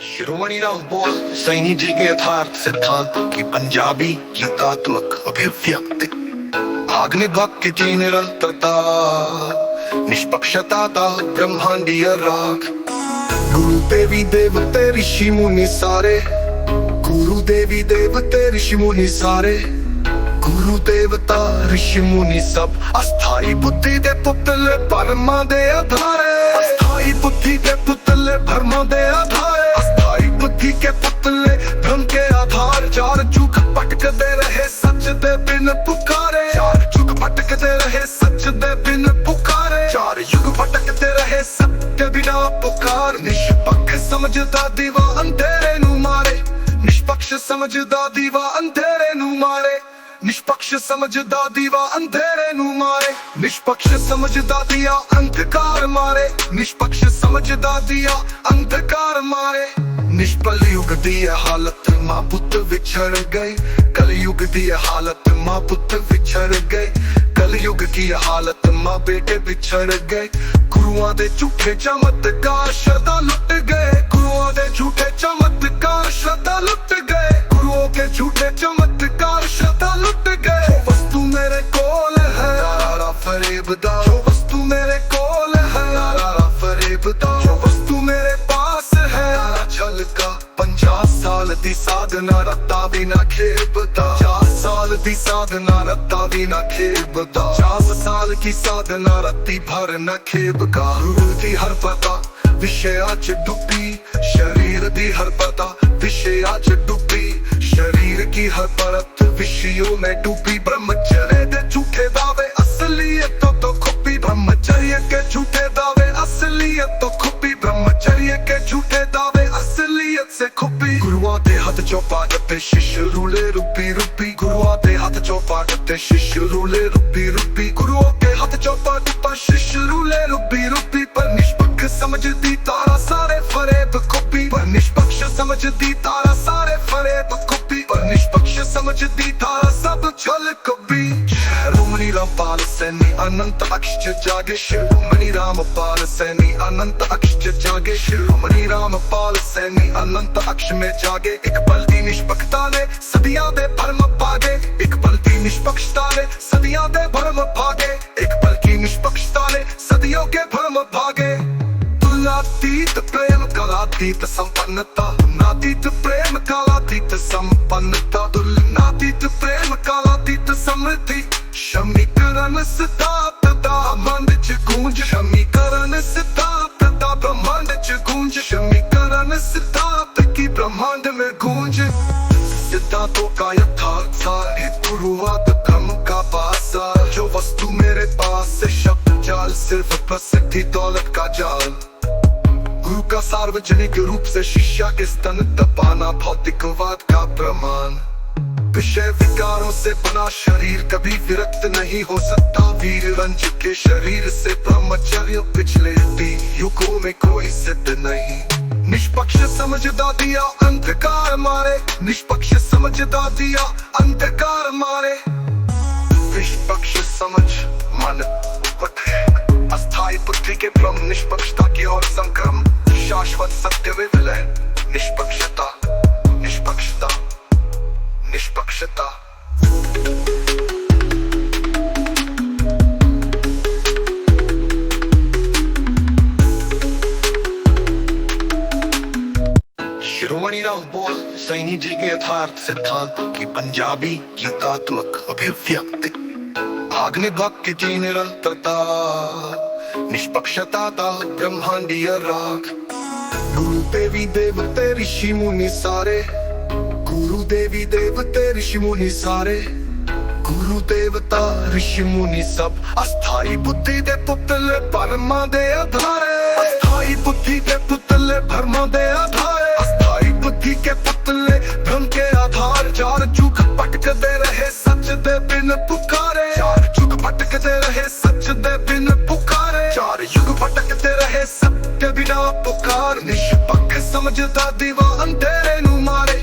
शिरोमणि बोल सैनी जी के यथार्थ सिद्धांत की पंजाबी गीतात्मक अभिव्यक्ति आग्निभक्त की निरंतरता निष्पक्षता ब्रह्मांडीय राग गुरु देवी देवते ऋषि मुनि सारे गुरु देवी देवते ऋषि मुनि सारे गुरु देवता ऋषि मुनि सब अस्थाई बुद्धि दे पुतले परमा दे आधारे अस्थाई बुद्धि दे पुतले भरमा दे आधारे अस्थाई बुद्धि के पुतले भ्रम के आधार चार जुग भटकते रहे सच दे बिन पुकारे चार जुग भटकते रहे सच दे बिन पुकारे चार युग भटकते रहे सत्य बिना पुकार निष्पक्ष समझदा दीवा अंधेरे नु मारे निष्पक्ष समझदा दीवा अंधेरे नु मारे निष्पक्ष समझदा दीवा अंधेरे नु मारे निष्पक्ष समझदा दिया अंधकार मारे निष्पक्ष समझदा दिया अंधकार मारे निष्फल युग दी हालत मां पुत विछड़ गई कल युग दी हालत मां पुत विछड़ गए कल युग की हालत मां बेटे बिछड़ गए गुरुआं दे झूठे चमत्कार श्रद्धा लुट गए गुरुआं दे झूठे चमत्कार श्रद्धा लुट गए गुरुओं के झूठे चमत्कार श्रद्धा लुट गए वस्तु मेरे कोल है फरेब दा वस्तु मेरे कोल है फरेब दा वस्तु मेरे पास है छल का 50 साल दी साधना रत्ता बिना खेबदा 50 साल दी साधना रत्ता बिना खेबदा 50 साल की साधना रत्ती भर न खेबका दी हर पता विषया च डुबी शरीर दी हर पता विषया च डुबी शरीर की हर परत विषयों में डूबी ब्रह्मचर्य दे झूठे दावे असलियत तो खुपी ब्रह्मचर्य के झूठे दावे असलियत तो खुपी ब्रह्मचर्य के झूठे दावे असलियत से खुपी गुरुआं दे हाथ चौपाट ते शिष्य रूले रूपी रूपी गुरुआं दे हाथ चौपाट ते शिष्य रूले रूपी रूपी गुरुओं के हाथ चौपाट पर शिष्य रूले रूपी रूपी पर निष्पक्ष समझदी तारा सारे फरेब खुपी पर निष्पक्ष समझदी तारा सारे फरेब खुपी पर निष्पक्ष समझदी तारा सब छल कभी शिरोमणि रामपाल सैनी अनंत अक्षय जागे शिरोमणि रामपाल सैनी अनंत अक्षय जागे शिरोमणि रामपाल सैनी अनंत अक्ष में जागे एक पल दी निष्पक्षता ने सदियां दे भरम भागे एक पल की निष्पक्षता ने सदियां दे भरम भागे एक पल की निष्पक्षता ने सदियों के भरम भागे तुलनातीत प्रेम कलातीत संपन्नता तुलनातीत प्रेम कलातीत संपन्नता तुलनातीत प्रेम कलातीत समृद्धि शमीकरण सिद्धार्थता ब्रह्मांड च गूंज शमीकरण सिद्धार्थता ब्रह्मांड च गूंज शमीकरण सिद्धार्थ की ब्रह्मांड में गूंज सिद्धांतों का यथार्थ सार गुरुवाद धर्म का पासार जो वस्तु मेरे पास से शब्द जाल सिर्फ प्रसिद्धि दौलत का जाल गुरु का सार्वजनिक रूप से शिष्य के स्तन तपाना भौतिकवाद का प्रमाण विषय विकारों से बना शरीर कभी विरक्त नहीं हो सकता वीर रंज के शरीर से ब्रह्मचर्य पिछले 3 युगों में कोई सिद्ध नहीं निष्पक्ष समझदा दिया अंधकार मारे निष्पक्ष समझदा दिया अंधकार मारे निष्पक्ष समझ मन अस्थाई बुद्धि के भ्रम निष्पक्षता की ओर संक्रम शाश्वत सत्य में विलय निष्पक्षता निष्पक्षता निष्पक्षता शिरोमणि बोल सैनी जी के यथार्थ सिद्धांत की पंजाबी गीतात्मक अभिव्यक्ति आग्निभक्त की निरंतरता निष्पक्षता ब्रह्मांडीय राग गुरु देवी देवते ऋषि मुनि सारे गुरु देवी देवते ऋषि मुनि सारे गुरु देवता ऋषि मुनि सब अस्थाई बुद्धि दे पुतले भरमा दे आधारे अस्थाई बुद्धि दे पुतले भरमा दे आधारे अस्थाई बुद्धि के पुतले भ्रम के आधार चार जुग भटकते रहे सच दे बिन पुकारे चार जुग भटकते रहे सच दे बिन पुकारे चार युग भटकते रहे सत्य बिना पुकार निष्पक्ष समझदा दीवा अंधेरे नु मारे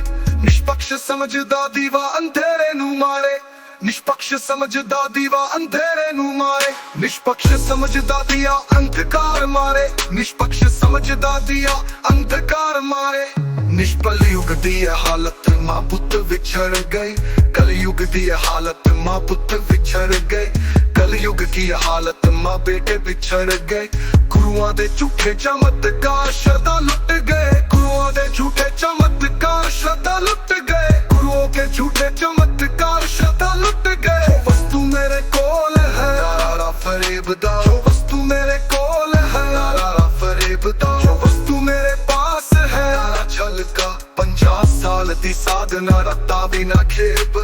निष्पक्ष समझदा दीवा अंधेरे नु मारे निष्पक्ष समझदा दीवा अंधेरे नु मारे निष्पक्ष समझदा दिया अंधकार मारे निष्पक्ष समझदा दिया अंधकार मारे ਨਿਸ਼ਪਲ ਯੁੱਗ ਦੀ ਇਹ ਹਾਲਤ, ਮਾਂ ਪੁੱਤ ਵਿਛੜ ਗਏ। ਕਲਯੁਗ ਦੀ ਇਹ ਹਾਲਤ, ਮਾਂ ਪੁੱਤ ਵਿਛੜ ਗਏ। ਕਲਯੁਗ ਕੀ ਇਹ ਹਾਲਤ, ਮਾਂ ਬੇਟੇ ਵਿਛੜ ਗਏ। ਗੁਰੂਆਂ ਦੇ ਝੂਠੇ ਚਮਤਕਾਰ ਸ਼ਰਧਾ ਲੁੱਟ ਗਏ। ਗੁਰੂਆਂ ਦੇ ਝੂਠੇ ਚਮਤਕਾਰ ਸ਼ਰਧਾ ਲੁੱਟ ਗਏ। ਗੁਰੂਆਂ ਕੇ ਝੂਠੇ ਚਮਤਕਾਰ ਸ਼ਰਧਾ ਲੁੱਟ ਗਏ। ਵਸਤੂ ਮੇਰੇ ਕੋਲ ਹੈ ਨਾਰਾ ਫਰੇਬ ਦਾ, ਵਸਤੂ ਮੇਰੇ ਕੋਲ ਹੈ ਨਾਰਾ ਫਰੇਬ ਦਾ। ਵਸਤੂ ਮੇਰੇ ਪਾਸ ਹੈ ਨਾਰਾ ਛਲ ਕਾ। 50 ਸਾਲ ਦੀ ਸਾਧਨਾ ਰਤਾ ਬਿਨਾ ਖੇਬ